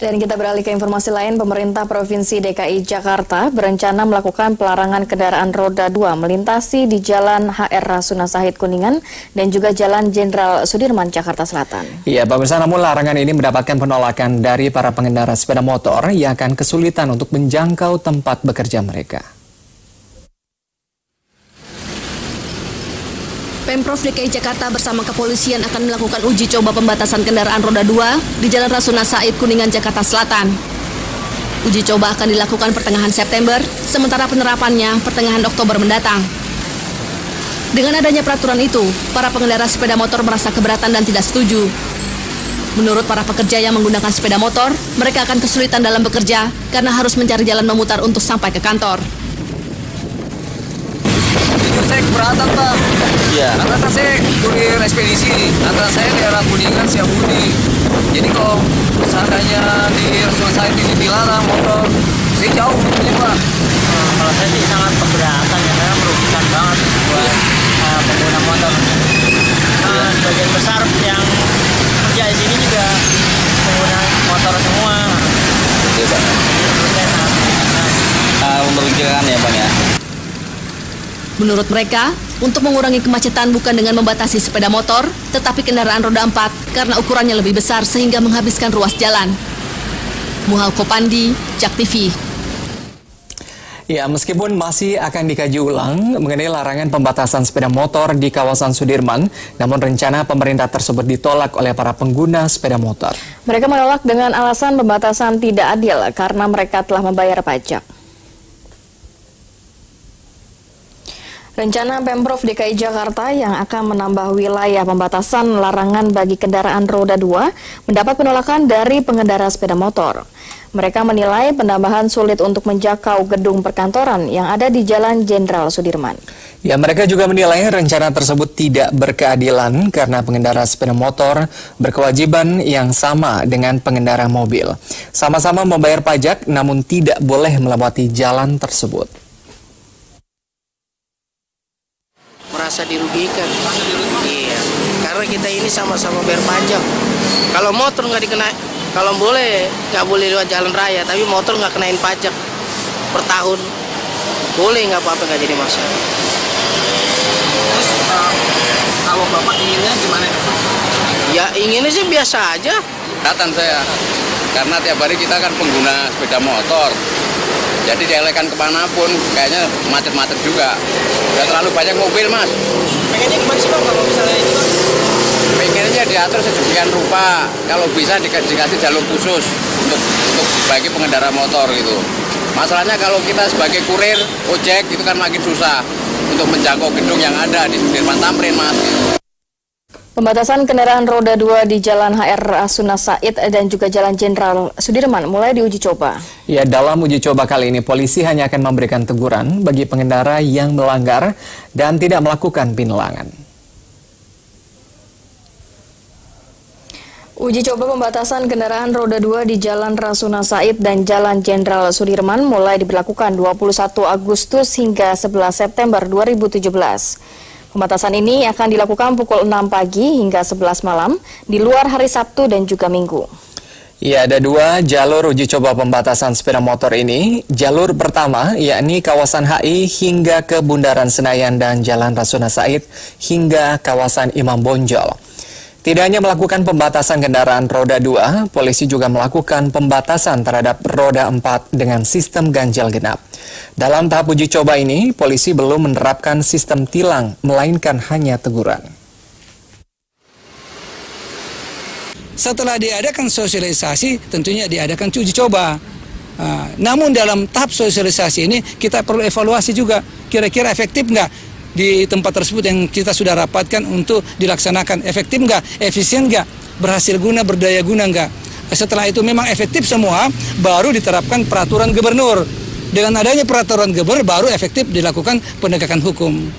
Dan kita beralih ke informasi lain, pemerintah Provinsi DKI Jakarta berencana melakukan pelarangan kendaraan roda 2 melintasi di Jalan HR Rasuna Said Kuningan dan juga Jalan Jenderal Sudirman, Jakarta Selatan. Iya, pemirsa, namun larangan ini mendapatkan penolakan dari para pengendara sepeda motor yang akan kesulitan untuk menjangkau tempat bekerja mereka. Pemprov DKI Jakarta bersama kepolisian akan melakukan uji coba pembatasan kendaraan roda 2 di Jalan Rasuna Said Kuningan, Jakarta Selatan. Uji coba akan dilakukan pertengahan September, sementara penerapannya pertengahan Oktober mendatang. Dengan adanya peraturan itu, para pengendara sepeda motor merasa keberatan dan tidak setuju. Menurut para pekerja yang menggunakan sepeda motor, mereka akan kesulitan dalam bekerja karena harus mencari jalan memutar untuk sampai ke kantor. Saya keberatan, Pak. Iya. Karena kan saya kurir ekspedisi, antara saya daerah Kuningan, Setiabudi. Jadi kalau seandainya di Rasuna Said ini dilarang motor, saya jauh menurutnya, Pak. Kalau saya sih sangat keberatan ya, karena merugikan banget buat pengguna motor. Sebagian besar yang kerja di sini juga pengguna motor semua. Iya, Pak. Menurut saya sangat merugikan. Merugikan ya, Bang ya. Menurut mereka, untuk mengurangi kemacetan bukan dengan membatasi sepeda motor, tetapi kendaraan roda 4 karena ukurannya lebih besar sehingga menghabiskan ruas jalan. Muhal Kopandi, Jak TV. Ya, meskipun masih akan dikaji ulang mengenai larangan pembatasan sepeda motor di kawasan Sudirman, namun rencana pemerintah tersebut ditolak oleh para pengguna sepeda motor. Mereka menolak dengan alasan pembatasan tidak adil karena mereka telah membayar pajak. Rencana Pemprov DKI Jakarta yang akan menambah wilayah pembatasan larangan bagi kendaraan roda 2 mendapat penolakan dari pengendara sepeda motor. Mereka menilai penambahan sulit untuk menjangkau gedung perkantoran yang ada di Jalan Jenderal Sudirman. Ya, mereka juga menilai rencana tersebut tidak berkeadilan karena pengendara sepeda motor berkewajiban yang sama dengan pengendara mobil. Sama-sama membayar pajak namun tidak boleh melewati jalan tersebut. Merasa dirugikan. Iya, karena kita ini sama-sama bayar pajak. Kalau motor nggak dikenain, kalau nggak boleh lewat jalan raya, tapi motor nggak kenain pajak per tahun, boleh nggak apa-apa, nggak jadi masalah. Terus kalau Bapak inginnya gimana? Ya inginnya sih biasa aja. Kelihatan saya, karena tiap hari kita kan pengguna sepeda motor. Jadi dialihkan kemanapun, kayaknya macet-macet juga. Udah terlalu banyak mobil, Mas. Pengennya gimana sih, Bang, kalau misalnya itu, Bang? Pengennya diatur sedemikian rupa. Kalau bisa dikasih jalur khusus untuk bagi pengendara motor gitu. Masalahnya kalau kita sebagai kurir, ojek, itu kan makin susah untuk menjangkau gedung yang ada di Sudirman Tamrin, Mas. Pembatasan kendaraan roda 2 di Jalan HR Rasuna Said dan juga Jalan Jenderal Sudirman mulai diuji coba. Ya, dalam uji coba kali ini polisi hanya akan memberikan teguran bagi pengendara yang melanggar dan tidak melakukan penilangan. Uji coba pembatasan kendaraan roda 2 di Jalan Rasuna Said dan Jalan Jenderal Sudirman mulai diberlakukan 21 Agustus hingga 11 September 2017. Pembatasan ini akan dilakukan pukul 6 pagi hingga 11 malam di luar hari Sabtu dan juga Minggu. Ya, ada dua jalur uji coba pembatasan sepeda motor ini. Jalur pertama yakni kawasan HI hingga ke Bundaran Senayan dan Jalan Rasuna Said hingga kawasan Imam Bonjol. Tidak hanya melakukan pembatasan kendaraan roda 2, polisi juga melakukan pembatasan terhadap roda 4 dengan sistem ganjil genap. Dalam tahap uji coba ini, polisi belum menerapkan sistem tilang, melainkan hanya teguran. Setelah diadakan sosialisasi, tentunya diadakan uji coba. Namun dalam tahap sosialisasi ini, kita perlu evaluasi juga, kira-kira efektif nggak di tempat tersebut yang kita sudah rapatkan untuk dilaksanakan. Efektif nggak? Efisien nggak? Berhasil guna, berdaya guna nggak? Setelah itu memang efektif semua, baru diterapkan peraturan gubernur. Dengan adanya peraturan gubernur, baru efektif dilakukan penegakan hukum.